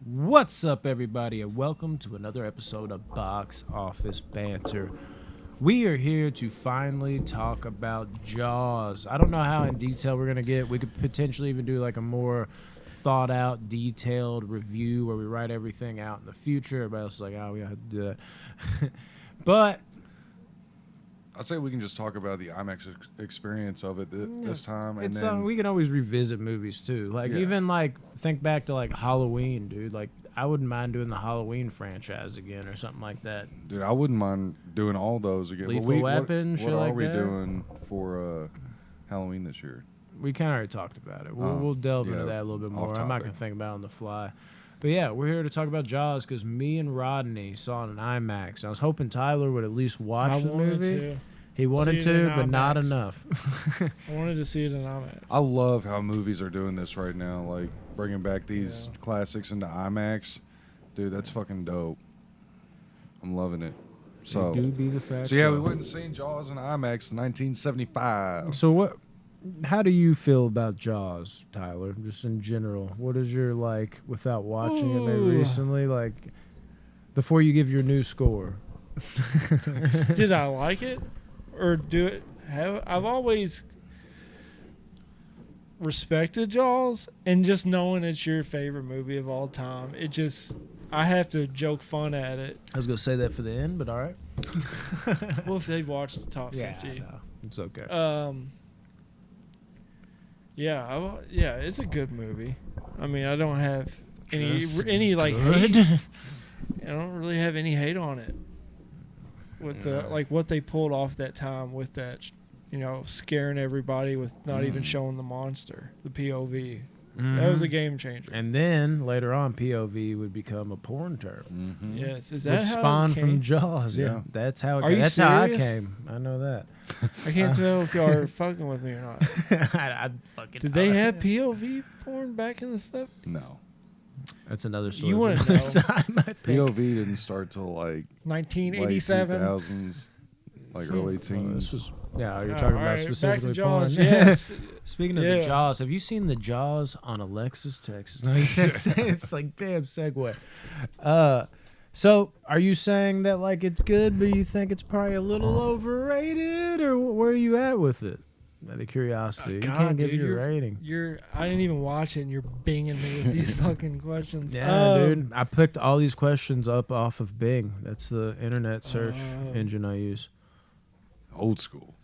What's up, everybody, and welcome to another episode of Box Office Banter. We are here to finally talk about Jaws. I don't know how in detail we're going to get. We could potentially even do like a more thought out, detailed review where we write everything out in the future. Everybody else is like, oh, we have to do that. But I say we can just talk about the IMAX experience of it this time, and it's then we can always revisit movies too. Like even like think back to like Halloween, dude. Like I wouldn't mind doing the Halloween franchise again or something like that. dude, I wouldn't mind doing all those again. Lethal Weapon, what shit are like we that? doing for Halloween this year? We kind of already talked about it. We'll delve into that a little bit more. I'm not going to think about it on the fly. But yeah, we're here to talk about Jaws because me and Rodney saw it in IMAX. I was hoping Tyler would at least watch the movie. He wanted to, but not enough. I wanted to see it in IMAX. I love how movies are doing this right now, like bringing back these classics into IMAX. Dude, that's fucking dope. I'm loving it. So, do be the fact. so yeah, we went and seen Jaws in IMAX in 1975. So how do you feel about Jaws, Tyler? Just in general, what is your like without watching it maybe recently? Like before you give your new score. Did I like it, or do it? I've always respected Jaws, and just knowing it's your favorite movie of all time, I have to joke fun at it. I was gonna say that for the end, but all right. Well, if they've watched the top 50, no, it's okay. Yeah, it's a good movie. I mean, I don't have any like good? hate. I don't really have any hate on it. With like what they pulled off that time with that, scaring everybody with not even showing the monster, the POV. That was a game changer. And then later on, POV would become a porn term. Mm-hmm. Yes, is that Which how spawned it came? from Jaws? Yeah, that's how. That's how I came. I know that. I can't tell if y'all are fucking with me or not. I fucking. Did they have POV porn back in the stuff? No. That's another story. You for wouldn't another know. time, I think. POV didn't start till like 1987. late 2000s, like early teens. This was, you're talking about Right, specifically back to Jaws. porn. Yes. Speaking of the Jaws, have you seen the Jaws on Alexis, Texas? No, it's like damn segue. So are you saying that like it's good, but you think it's probably a little overrated, or where are you at with it? Out of curiosity, you can't give your rating. I didn't even watch it, and you're binging me with these fucking questions. Yeah, dude. I picked all these questions up off of Bing. That's the internet search engine I use. Old school.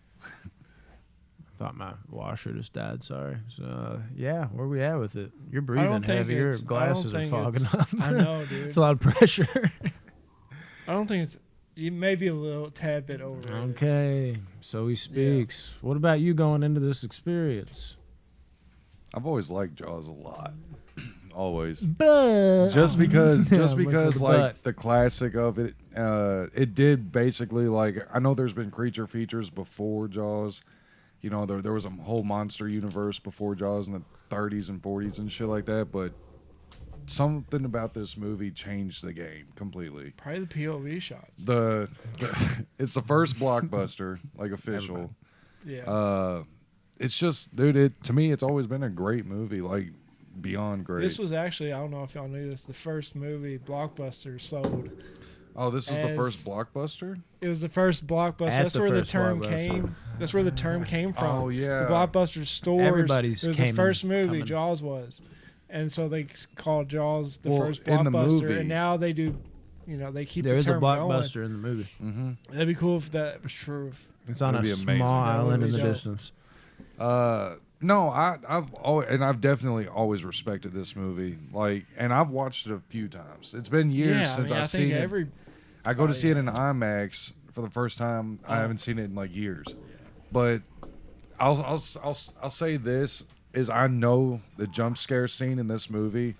Thought my washer just died. Sorry. So where we at with it? You're breathing heavy. Your glasses are fogging up. I know, dude. It's a lot of pressure. I don't think it's. You may be a little tad bit overrated. Okay, so he speaks. Yeah. What about you going into this experience? I've always liked Jaws a lot. Always. But Just because like butt. the classic of it, it did basically like, I know there's been creature features before Jaws. You know, there was a whole monster universe before Jaws in the 30s and 40s and shit like that, but something about this movie changed the game completely. Probably the POV shots. It's the first blockbuster, like official. Yeah. It's just, dude, to me, it's always been a great movie, like beyond great. This was actually, I don't know if y'all knew this, the first movie Blockbuster sold. Oh, this is the first blockbuster? It was the first Blockbuster. That's where the term came. That's where the term came from. Oh, yeah. The Blockbuster stores. Everybody's it was the first movie, Jaws was. And so they called Jaws the first Blockbuster. In the movie. And now they do, they keep there the term going. There is a Blockbuster going. in the movie. Mm-hmm. That'd be cool if that was true. It's on a small island in the distance. No, I've definitely always respected this movie. Like, and I've watched it a few times. It's been years since I've seen it. I go to see it in IMAX for the first time. I haven't seen it in like years. But I'll say this is, I know the jump scare scene in this movie.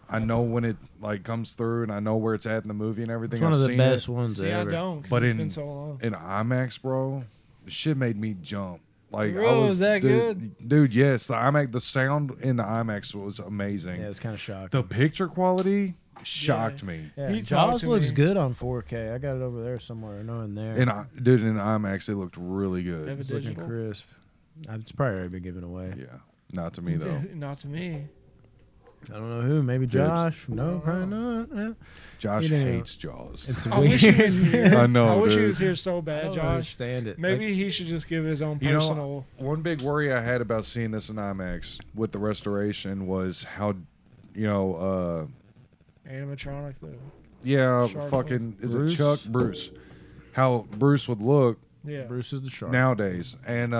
I know when it like comes through, and I know where it's at in the movie and everything. It's one of the best ones ever. I don't, but it's been so long. In IMAX, bro, the shit made me jump. Like, really? Was that good? Dude, yes. The sound in the IMAX was amazing. Yeah, it was kind of shocking. The picture quality shocked me. Yeah. Jaws looks good on 4K. I got it over there somewhere. No, in there. Dude, in IMAX, it looked really good. It's looking crisp. It's probably already been given away. Yeah. Not to me, though. Not to me. I don't know who. Maybe Josh. No, probably not. Yeah. Josh hates Jaws. It's I wish he was here. I know. I wish he dude. was here so I bad, don't Josh. understand it. Maybe he should just give his own You know, personal. one big worry I had about seeing this in IMAX with the restoration was how, Animatronic, though. yeah, Shark fucking, is Bruce? it Chuck? Bruce. How Bruce would look Yeah. Bruce is the shark. nowadays. And,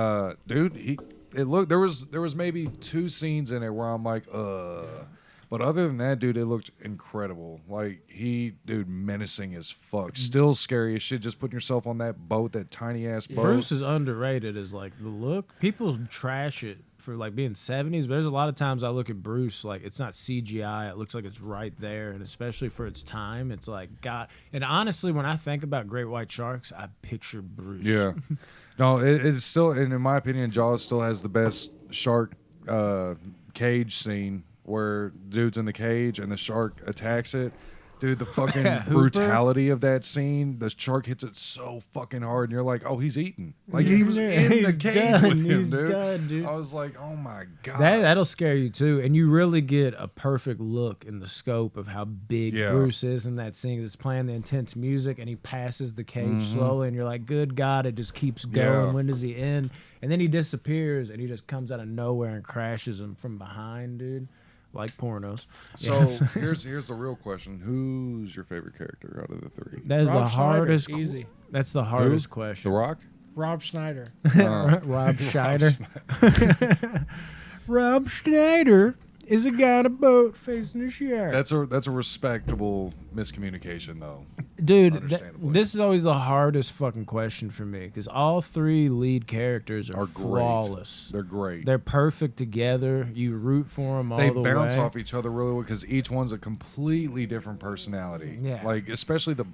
dude, there was maybe 2 scenes in it where I'm like, But other than that, dude, it looked incredible. Like, dude, menacing as fuck. Still scary as shit, just putting yourself on that boat, that tiny-ass boat. Bruce is underrated as, like, the look. People trash it for, like, being 70s, but there's a lot of times I look at Bruce, like, it's not CGI. It looks like it's right there, and especially for its time, it's like, God. And honestly, when I think about great white sharks, I picture Bruce. Yeah. No, it's still, and in my opinion, Jaws still has the best shark cage scene where dude's in the cage and the shark attacks it. Dude, the fucking brutality of that scene, the shark hits it so fucking hard, and you're like, oh, he's eating. Like, he was in the cage with him, He's dude. done, dude. I was like, oh my God. That'll scare you too, and you really get a perfect look in the scope of how big Yeah. Bruce is in that scene. It's playing the intense music, and he passes the cage slowly, and you're like, "Good God, it just keeps going. Yeah. When does he end?" And then he disappears, and he just comes out of nowhere and crashes him from behind, dude, like pornos. So here's the real question: who's your favorite character out of the 3? That is Rob the Schneider, hardest. easy. That's the hardest The question. Rock? Rob Schneider. Rob Schneider. Rob Schneider is a guy on a boat facing a shark. That's a respectable miscommunication, though. Dude, Understandably. this is always the hardest fucking question for me because all 3 lead characters are flawless. They're great. They're perfect together. You root for them all They the bounce way. off each other really well because each one's a completely different personality. Yeah. Like, especially the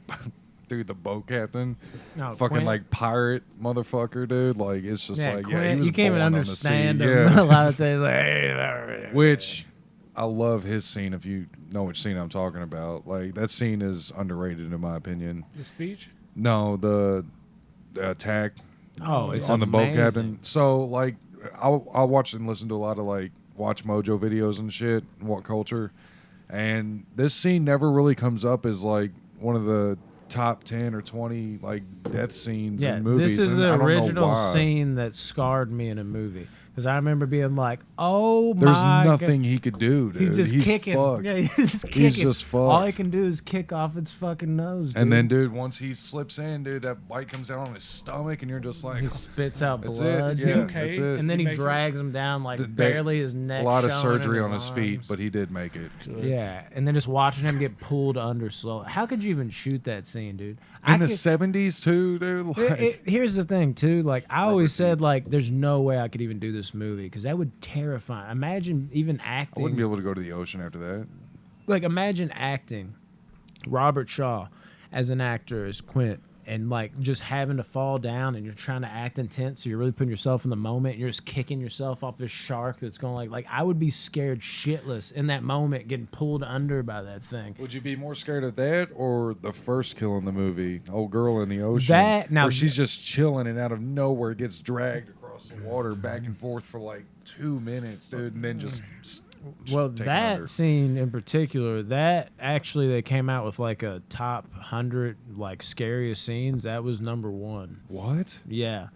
dude, the boat captain, No, fucking Quint- like pirate motherfucker, dude. Like, it's just yeah, like, Quint, yeah, he was you can't even born on the sea. understand him. Yeah. A lot of times, like, hey, Which I love his scene. If you know which scene I'm talking about, like that scene is underrated in my opinion. The speech? No, the attack oh, it's on the boat amazing. captain. So like, I'll watch and listen to a lot of like Watch Mojo videos and shit, and What Culture, and this scene never really comes up as like one of the top 10 or 20 like death scenes Yeah, in movies. this is and the I don't know original why. scene that scarred me in a movie because I remember being like, "Oh There's my nothing God. he could do, dude. He's just kicking. Fucked. Yeah, he's just kicking. He's just fucked. All he can do is kick off its fucking nose, dude. And then, dude, once he slips in, dude, that bite comes out on his stomach, and you're just like, he spits out that's blood. it. Yeah, okay? that's it. And then he Make it- drags him down like They- barely his neck. a lot of showing surgery and on his feet, arms. but he did make it. Yeah, and then just watching him get pulled under slow. How could you even shoot that scene, dude? In the 70s, too, dude. Like, Here's the thing, too. Like I always said, like there's no way I could even do this movie because that would terrify. Imagine even I acting. wouldn't be able to go to the ocean after that. Like imagine acting Robert Shaw as an actor as Quint and like just having to fall down and you're trying to act intense so you're really putting yourself in the moment and you're just kicking yourself off this shark that's going like I would be scared shitless in that moment getting pulled under by that thing. Would you be more scared of that or the first kill in the movie, old girl in the ocean? That- now- where she's just chilling and out of nowhere gets dragged across the water back and forth for like 2 minutes, dude, and then just Well, taken that under. scene in particular, that actually they came out with like a top 100 like scariest scenes. That was number 1. What? Yeah.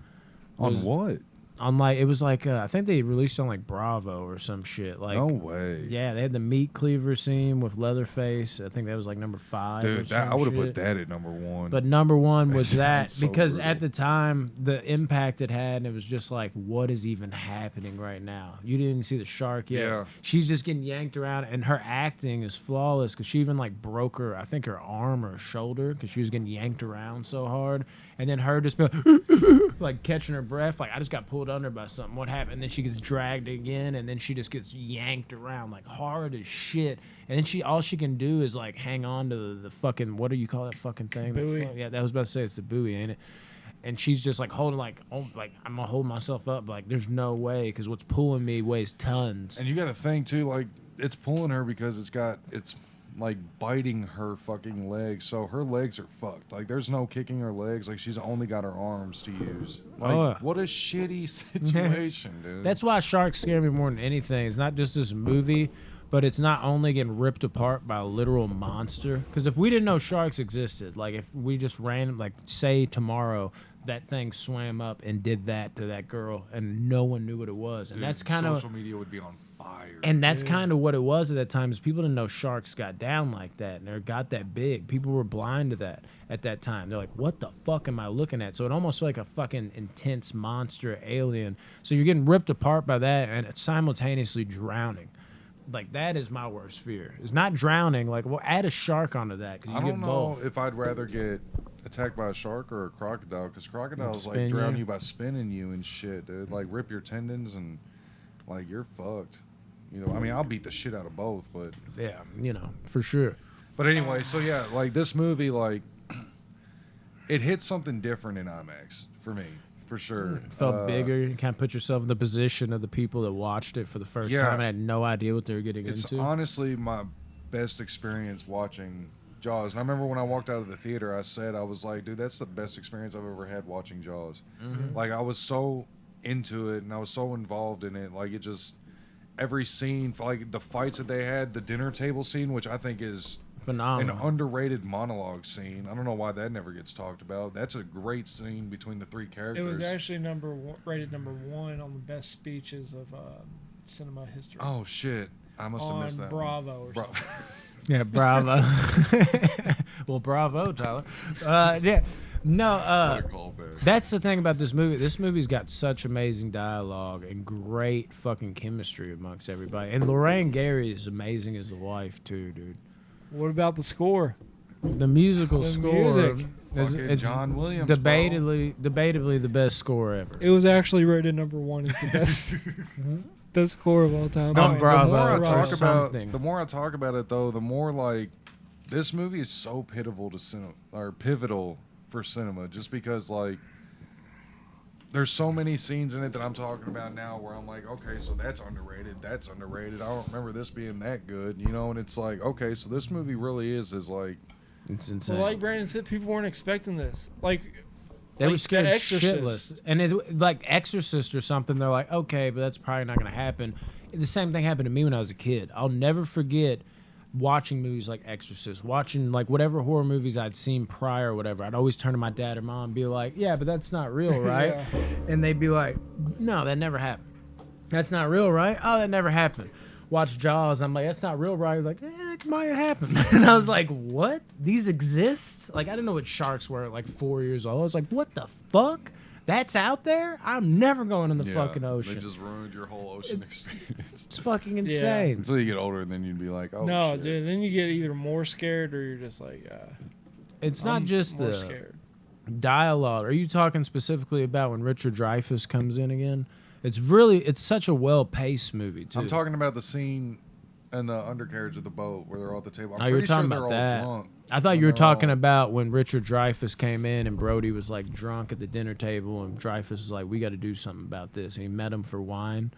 On what? On like it was like I think they released on like Bravo or some shit. Like No way. yeah, they had the meat cleaver scene with Leatherface. I think that was like number 5. or Dude, I some would have shit. put that at number 1. But number 1 was That that sounds so because brutal. at the time the impact it had, and it was just like, what is even happening right now? You didn't even see the shark yet. Yeah. She's just getting yanked around, and her acting is flawless because she even like broke her, I think her arm or her shoulder because she was getting yanked around so hard, and then her just be like catching her breath, like I just got pulled under by something. What happened? And then she gets dragged again, and then she just gets yanked around like hard as shit. And then all she can do is like hang on to the fucking, what do you call that fucking thing? Buoy. Yeah, that was about to say it's the buoy, ain't it? And she's just like holding like, oh, like I'm gonna hold myself up. Like there's no way because what's pulling me weighs tons. And you got to think too, like it's pulling her because it's like biting her fucking legs, so her legs are fucked. Like there's no kicking her legs. Like she's only got her arms to use. Like Oh, yeah. what a shitty situation, dude. That's why sharks scare me more than anything. It's not just this movie, but it's not only getting ripped apart by a literal monster. Because if we didn't know sharks existed, like if we just ran, like say tomorrow that thing swam up and did that to that girl and no one knew what it was, and that's kind of social media would be on fire. And that's kind of what it was at that time. Is people didn't know sharks got down like that and they got that big. People were blind to that at that time. They're like, "What the fuck am I looking at?" So it almost felt like a fucking intense monster alien. So you're getting ripped apart by that and it's simultaneously drowning. Like that is my worst fear. It's not drowning. Like, well, add a shark onto that. 'Cause you I don't get know both. if I'd rather get attacked by a shark or a crocodile, because crocodiles Spin like drown you. you by spinning you and shit, dude. Like rip your tendons and like you're fucked. You know, I mean, I'll beat the shit out of both, but Yeah, you know, for sure. but anyway, so yeah, like this movie, like it hit something different in IMAX for me, for sure. It felt bigger. You kind of put yourself in the position of the people that watched it for the first Yeah. time and had no idea what they were getting It's into. honestly my best experience watching Jaws. And I remember when I walked out of the theater, I said, I was like, dude, that's the best experience I've ever had watching Jaws. Like, I was so into it and I was so involved in it. Like, it just, every scene, like the fights that they had, the dinner table scene, which I think is an Phenomenal. underrated monologue scene. I don't know why that never gets talked about. That's a great scene between the three characters. It was actually rated number 1 on the best speeches of cinema history. Oh, shit. I must have missed on that. Bravo or Bro- something. Yeah, bravo. Well, bravo, Tyler. Yeah. No, What a callback. that's the thing about this movie. This movie's got such amazing dialogue and great fucking chemistry amongst everybody. And Lorraine Gary is amazing as the wife, too, dude. What about the score? The musical The score music. is Fucking it's John Williams, bro. debatably the best score ever. It was actually rated number 1 as the best best score of all time. On No, Bravo the more I or talk about, something. the more I talk about it, though, the more like this movie is so pivotal to cinema, or pivotal for cinema, just because like there's so many scenes in it that I'm talking about now where I'm like, okay, so that's underrated. That's underrated. I don't remember this being that good, you know. And it's like, okay, so this movie really is like It's insane. Well, like Brandon said, people weren't expecting this. Like, They like were scared The Exorcist. shitless. And it, like Exorcist or something, they're like, okay, but that's probably not going to happen. The same thing happened to me when I was a kid. I'll never forget watching movies like Exorcist, watching like whatever horror movies I'd seen prior or whatever. I'd always turn to my dad or mom and be like, yeah, but that's not real, right? Yeah. And they'd be like, no, that never happened. That's not real, right? Oh, that never happened. Watch Jaws. I'm like, that's not real, right? He's like, it might happen. And I was like, what? These exist? Like, I didn't know what sharks were at like 4 years old. I was like, what the fuck? That's out there? I'm never going in the fucking ocean. They just ruined your whole ocean experience. It's fucking insane. Until you get older, and then you'd be like, oh, no, shit. dude. Then you get either more scared or you're just like, It's not I'm just more the scared. dialogue. Are you talking specifically about when Richard Dreyfuss comes in again? It's such a well-paced movie, too. I'm talking about the scene in the undercarriage of the boat where they're all at the table. I'm Oh, you were pretty sure talking they're about all that. drunk. I thought when you were they're talking all- about when Richard Dreyfuss came in and Brody was like drunk at the dinner table and Dreyfuss was like, we got to do something about this. And he met him for wine.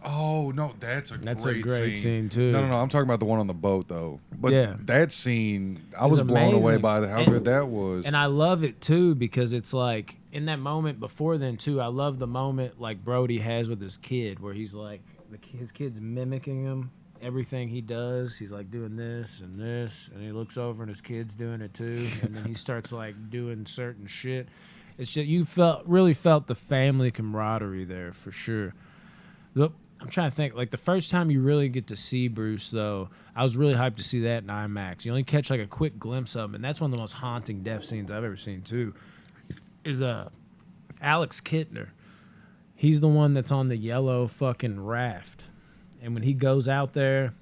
Oh no, that's a great scene, too. No, I'm talking about the one on the boat though. But Yeah. that scene, I It's was blown away amazing. by how And- good that was. And I love it too because it's like in that moment before then too. I love the moment like Brody has with his kid where he's like his kid's mimicking him. Everything he does, he's like doing this, and he looks over and his kid's doing it too, and then he starts like doing certain shit. It's just you really felt the family camaraderie there for sure. Look, I'm trying to think. Like the first time you really get to see Bruce, though, I was really hyped to see that in IMAX. You only catch like a quick glimpse of him, and that's one of the most haunting death scenes I've ever seen too. Is Alex Kittner. He's the one that's on the yellow fucking raft, and when he goes out there,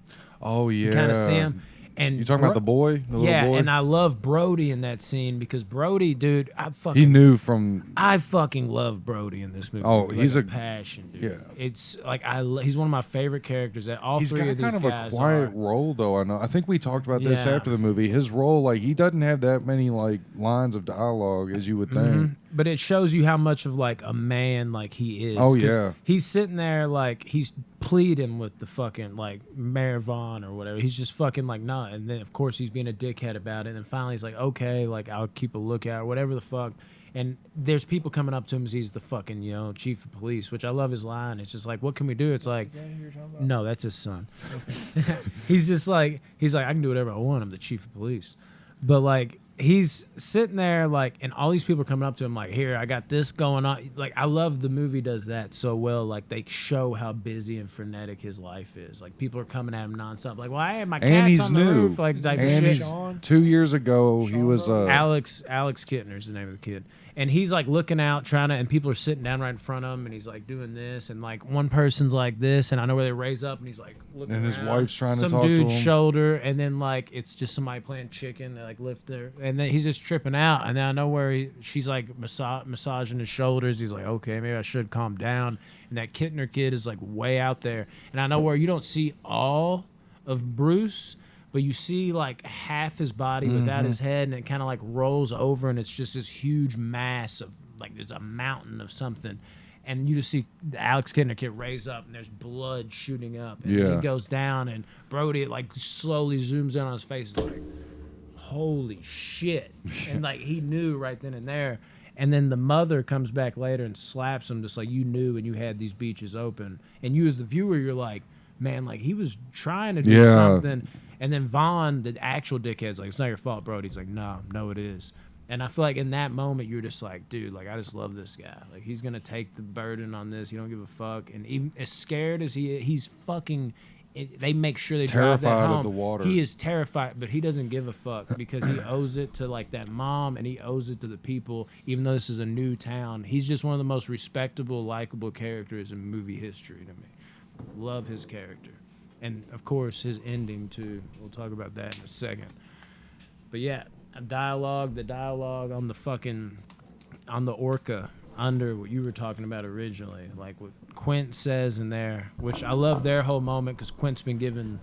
oh yeah, you kind of see him. And You talking about the boy? The yeah, little boy? and I love Brody in that scene because Brody, dude, He knew from I fucking love Brody in this movie. Oh, with, he's like, a- passion, dude. yeah. It's like he's one of my favorite characters. That all he's three got of these kind of a guys quiet are. role though. I know. I think we talked about this Yeah. after the movie. His role, like he doesn't have that many like lines of dialogue as you would think. Mhm. But it shows you how much of like a man like he is. Oh, 'Cause yeah. he's sitting there like he's pleading with the fucking like Mayor Vaughn or whatever. He's just fucking like nah. And then of course he's being a dickhead about it. And then finally he's like, okay, like I'll keep a lookout, whatever the fuck. And there's people coming up to him as he's the fucking, chief of police, which I love his line. It's just like, what can we do? It's like, Is that who you're talking about? no, that's his son. He's like, I can do whatever I want. I'm the chief of police. But like, he's sitting there like, and all these people are coming up to him like, here, I got this going on. Like, I love the movie does that so well. Like, they show how busy and frenetic his life is. Like, people are coming at him nonstop. Like, well, I had my cat's on the roof. Like, and shit. he's 2 years ago, he was Alex Kittner's the name of the kid. And he's like looking out, and people are sitting down right in front of him, and he's like doing this, and like one person's like this, and I know where they raise up, and he's like looking and his around, wife's trying to some talk to him. dude's shoulder, and then like it's just somebody playing chicken. They like lift their, and then he's just tripping out, and then I know where she's like massaging his shoulders. He's like, okay, maybe I should calm down. And that Kittner kid is like way out there, and I know where you don't see all of Bruce, but you see like half his body without his head, and it kind of like rolls over, and it's just this huge mass of like there's a mountain of something, and you just see the Alex Kittner kid raise up, and there's blood shooting up, and then he goes down, and Brody like slowly zooms in on his face, like, holy shit, and like he knew right then and there. And then the mother comes back later and slaps him, just like, you knew and you had these beaches open, and you as the viewer, you're like, man, like he was trying to do something. And then Vaughn, the actual dickhead's like, it's not your fault, bro. He's like, no, it is. And I feel like in that moment, you're just like, dude, like, I just love this guy. Like, he's going to take the burden on this. He don't give a fuck. And even as scared as he is, he's fucking, they make sure they drive that home. Terrified of the water. He is terrified, but he doesn't give a fuck because he owes it to, like, that mom, and he owes it to the people, even though this is a new town. He's just one of the most respectable, likable characters in movie history to me. Love his character. And, of course, his ending, too. We'll talk about that in a second. But, yeah, the dialogue on the orca under what you were talking about originally. Like what Quint says in there, which I love their whole moment because Quint's been giving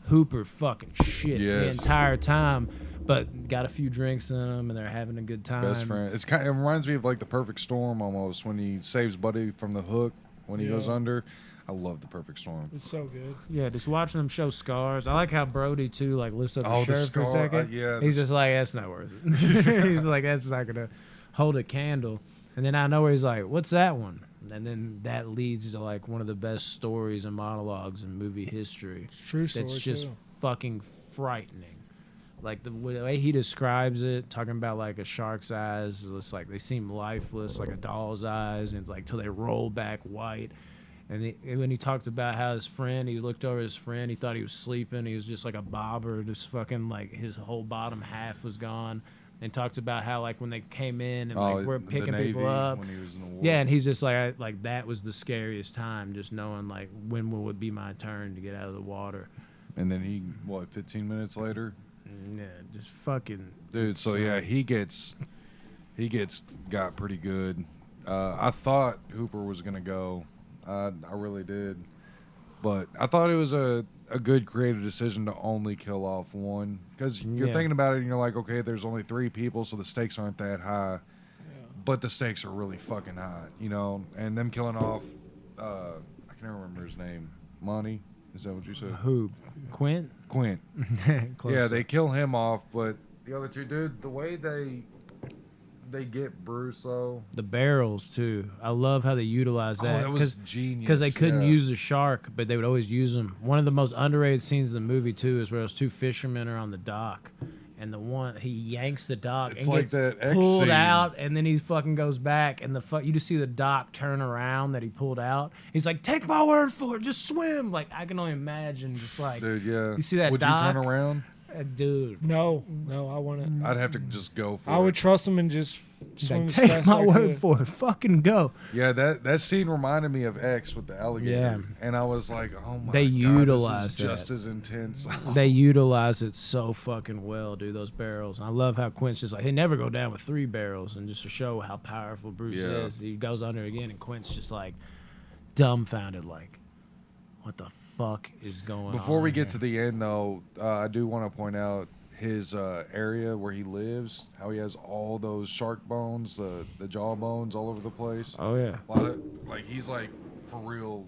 Hooper fucking shit the entire time, but got a few drinks in them, and they're having a good time. Best friend. It reminds me of like The Perfect Storm almost, when he saves Buddy from the hook when he goes under. I love The Perfect Storm. It's so good. Yeah, just watching them show scars. I like how Brody too like lifts up his shirt for a scar, second. He's just like, that's not worth it. He's like, that's not gonna hold a candle. And then I know where he's like, what's that one? And then that leads to like one of the best stories and monologues in movie history. True story. That's just too. fucking frightening. Like the way he describes it, talking about like a shark's eyes, it's like they seem lifeless, like a doll's eyes, and it's like till they roll back white. And when he talked about how his friend, he looked over his friend, he thought he was sleeping. He was just like a bobber, just fucking like his whole bottom half was gone. And talks about how like when they came in and like we're picking people up. When he was in the war. Yeah, and he's just like that was the scariest time, just knowing like when will it be my turn to get out of the water. And then he 15 minutes later? Yeah, just fucking dude. So yeah, he got pretty good. I thought Hooper was gonna go. I really did, but I thought it was a good creative decision to only kill off one, because you're thinking about it and you're like, okay, there's only 3 people, so the stakes aren't that high, but the stakes are really fucking high, and them killing off, I can't remember his name, Monty, is that what you said? Who? Quint. Yeah, they kill him off, but the other 2, dude, the way they get Bruce, though. The barrels too. I love how they utilize that. Oh, that was genius. Because they couldn't use the shark, but they would always use them. One of the most underrated scenes in the movie too is where those 2 fishermen are on the dock, and the one he yanks the dock it's and like gets that X pulled scene. out, and then he fucking goes back, and you just see the dock turn around that he pulled out. He's like, "Take my word for it, just swim." Like I can only imagine, just like dude, yeah. You see that Would dock? you turn around? Dude, No, I want to. I'd have to just go for it. I would trust him and just swim as take fast my as I word could. for it, fucking go. Yeah, that scene reminded me of X with the alligator. Yeah. And I was like, oh my They god, utilize this is just that. as intense. They utilize it so fucking well, dude, those barrels. And I love how Quint's just like, they never go down with 3 barrels. And just to show how powerful Bruce is, he goes under again, and Quint's just like dumbfounded, like, what the fuck is going on? Before we get here? to the end, though, I do want to point out his area where he lives, how he has all those shark bones, the jaw bones all over the place. Oh, yeah. Like he's like, for real,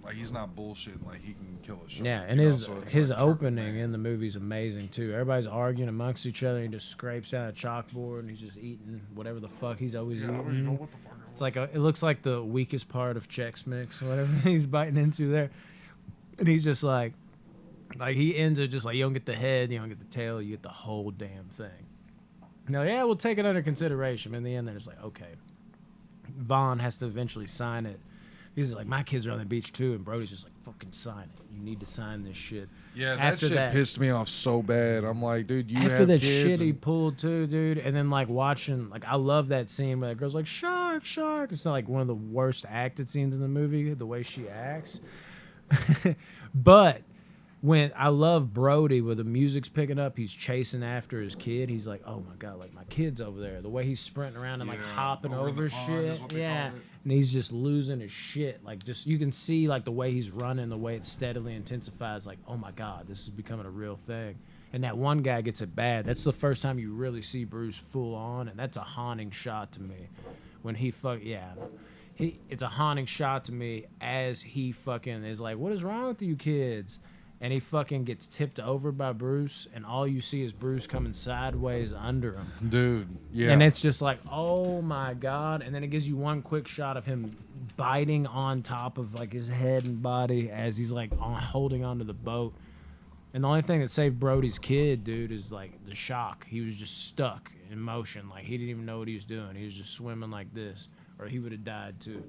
Like he's not bullshitting. Like he can kill a shark. Yeah, and his opening in the movie's amazing too. Everybody's arguing amongst each other. He just scrapes out a chalkboard and he's just eating whatever the fuck he's always eating. I don't even know what the fuck it was. It's like it looks like the weakest part of Chex Mix or whatever he's biting into there, and he's just like he ends it just like, you don't get the head, you don't get the tail, you get the whole damn thing. Now, yeah, we'll take it under consideration. But in the end, they're just like, okay. Vaughn has to eventually sign it. He's like, my kids are on the beach too, and Brody's just like, fucking sign it. You need to sign this shit. Yeah, that shit pissed me off so bad. I'm like, dude, you after have that kids shit he pulled too, dude, and then like watching, like I love that scene where that girl's like, shark, shark. It's not like one of the worst acted scenes in the movie, the way she acts. But when I love Brody, where the music's picking up, he's chasing after his kid. He's like, oh my God, like my kid's over there. The way he's sprinting around and like hopping over shit. Yeah. And he's just losing his shit. Like just, you can see like the way he's running, the way it steadily intensifies. Like, oh my God, this is becoming a real thing. And that one guy gets it bad. That's the first time you really see Bruce full on. And that's a haunting shot to me. When he it's a haunting shot to me as he fucking is like, what is wrong with you kids? And he fucking gets tipped over by Bruce, and all you see is Bruce coming sideways under him. Dude, yeah. And it's just like, oh my God. And then it gives you one quick shot of him biting on top of like his head and body as he's like holding onto the boat. And the only thing that saved Brody's kid, dude, is like the shock. He was just stuck in motion. Like he didn't even know what he was doing. He was just swimming like this, or he would have died too.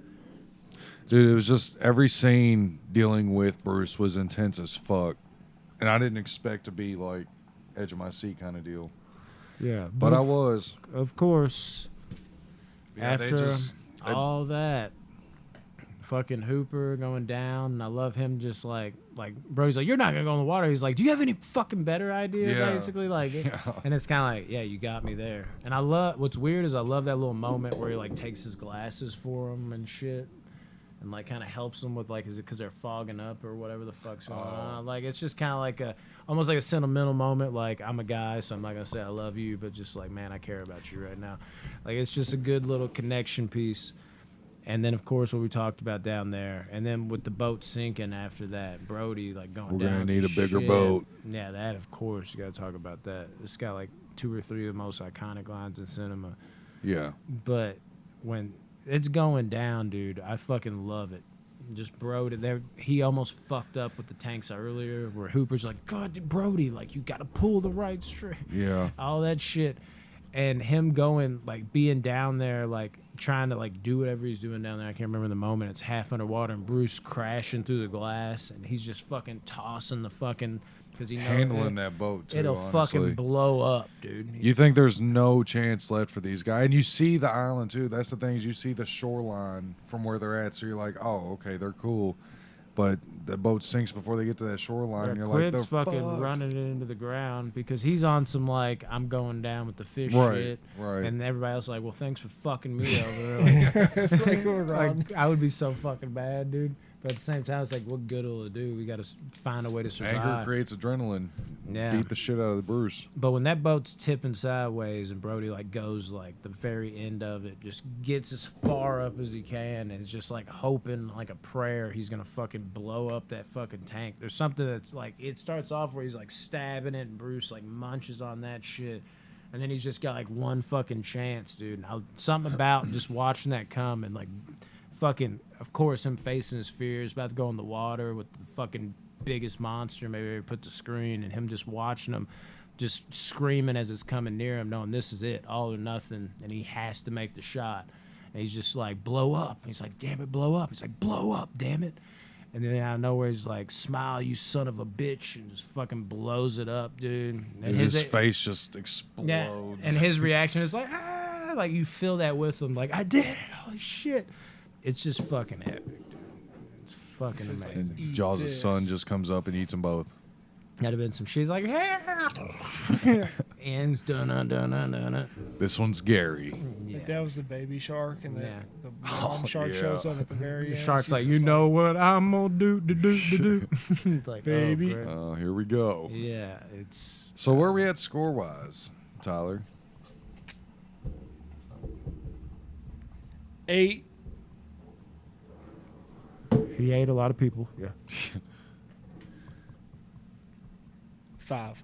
Dude, it was just every scene dealing with Bruce was intense as fuck. And I didn't expect to be like edge of my seat kind of deal. Yeah. But I was. Of course. Yeah, after all that, fucking Hooper going down, and I love him just like Brody's like, you're not going to go in the water. He's like, do you have any fucking better idea, basically? Like, and it's kind of like, yeah, you got me there. And I love, what's weird is I love that little moment where he like takes his glasses for him and shit. And like kind of helps them with like, is it because they're fogging up or whatever the fuck's going on? Like it's just kind of like almost like a sentimental moment. Like I'm a guy, so I'm not gonna say I love you, but just like, man, I care about you right now. Like it's just a good little connection piece. And then of course what we talked about down there, and then with the boat sinking after that, Brody like going down. We're gonna need a bigger boat. Yeah, that of course you gotta talk about that. It's got like 2 or 3 of the most iconic lines in cinema. Yeah. But when it's going down, dude, I fucking love it. Just Brody there, he almost fucked up with the tanks earlier where Hooper's like, God, Brody, like you gotta pull the right string. Yeah. All that shit. And him going, like being down there, like trying to like do whatever he's doing down there. I can't remember the moment. It's half underwater and Bruce crashing through the glass and he's just fucking tossing the fucking, because he knows handling that boat too, it'll honestly. fucking blow up, dude. You think there's no chance left for these guys, and you see the island too. That's the thing, is you see the shoreline from where they're at, so you're like, oh, okay, they're cool. But the boat sinks before they get to that shoreline. And you're like, they're fucking running it into the ground because he's on some like, I'm going down with the fish shit. Right. And everybody else is like, well, thanks for fucking me over there. Like, I would be so fucking bad, dude. But at the same time, it's like, what good will it do? We got to find a way to survive. Anger creates adrenaline. Yeah. Beat the shit out of the Bruce. But when that boat's tipping sideways and Brody like goes like the very end of it, just gets as far up as he can, and is just like hoping like a prayer he's gonna fucking blow up that fucking tank. There's something that's like, it starts off where he's like stabbing it and Bruce like munches on that shit. And then he's just got like one fucking chance, dude. And something about just watching that come and like fucking, of course, him facing his fears, about to go in the water with the fucking biggest monster maybe ever put to screen, and him just watching him just screaming as it's coming near him, knowing this is it, all or nothing, and he has to make the shot. And he's just like, blow up. He's like, damn it, blow up. He's like, blow up, damn it. And then out of nowhere, he's like, smile, you son of a bitch, and just fucking blows it up, dude. And his face just explodes. Yeah, and his reaction is like, ah, like you feel that with him, like, I did it, holy shit. It's just fucking epic, dude. It's fucking amazing. And Jaws' son just comes up and eats them both. That'd have been some shit. He's like, ends dun. This one's Gary. Yeah. Like that was the baby shark, and the mom shark shows up at the very end. The shark's like, you know what I'm gonna do. It's like, baby. Oh, here we go. Yeah, it's. So where are we at score-wise, Tyler? 8. He ate a lot of people. Yeah. 5.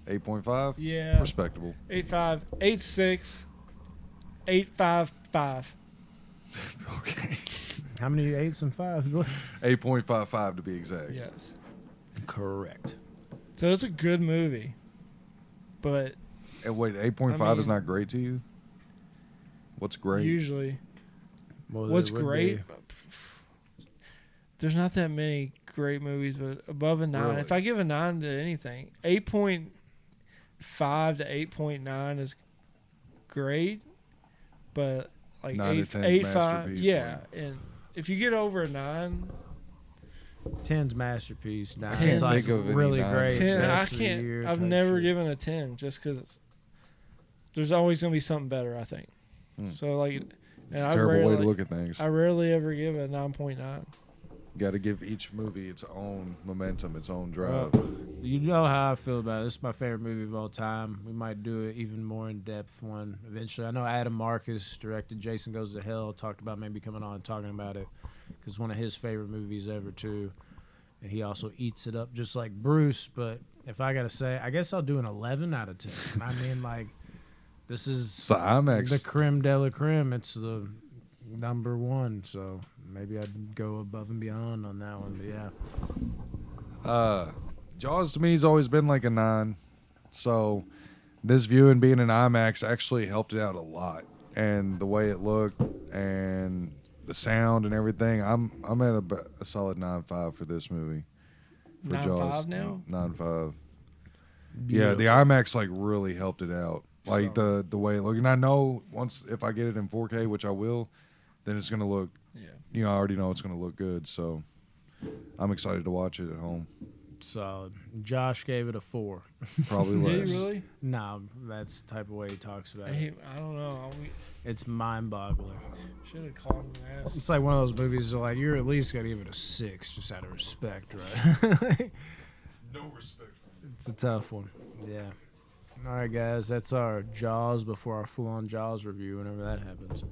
8.5. Yeah. Respectable. 8.5. 8.6. 8.55. Okay. How many 8s and 5s? 8.55 to be exact. Yes. Correct. So it's a good movie, but And wait, 8.5 is not great to you? What's great? Usually. Well, What's great? There's not that many great movies, but above a 9. Really? If I give a 9 to anything, 8.5 to 8.9 is great, but like 9 8, to 10's 8 5, masterpiece, yeah. like. And if you get over a 9, 10's masterpiece. 9's 10's like think of any really 9's great. 10, I best of the can't. year I've type never shit. given a 10 just because there's always gonna be something better. I think. So like, It's a terrible way to look at things. I rarely ever give a 9.9. Got to give each movie its own momentum, its own drive. You know how I feel about it. This is my favorite movie of all time. We might do an even more in-depth one eventually. I know Adam Marcus directed Jason Goes to Hell, talked about maybe coming on and talking about it because it's one of his favorite movies ever, too. And he also eats it up just like Bruce. But if I got to say, I guess I'll do an 11 out of 10. I mean, like, this is It's the IMAX. the creme de la creme. It's the number one, so maybe I'd go above and beyond on that one. But yeah, Jaws to me has always been like a 9. So this viewing being an IMAX actually helped it out a lot. And the way it looked and the sound and everything, I'm at a solid 9.5 for this movie. For 9.5 now? 9.5. Yeah, the IMAX like really helped it out. Like the way it looked. And I know once if I get it in 4K, which I will, then it's gonna look. Yeah. You know, I already know it's gonna look good. So I'm excited to watch it at home. solid. Josh gave it a 4. Probably Did less. he really? No, that's the type of way he talks about it. I don't know. It's mind-boggling. Should have called him an ass. It's like one of those movies that like you're at least gotta give it a 6 just out of respect, right? No respect. It's a tough one. Yeah. All right, guys, that's our Jaws before our full-on Jaws review. Whenever that happens.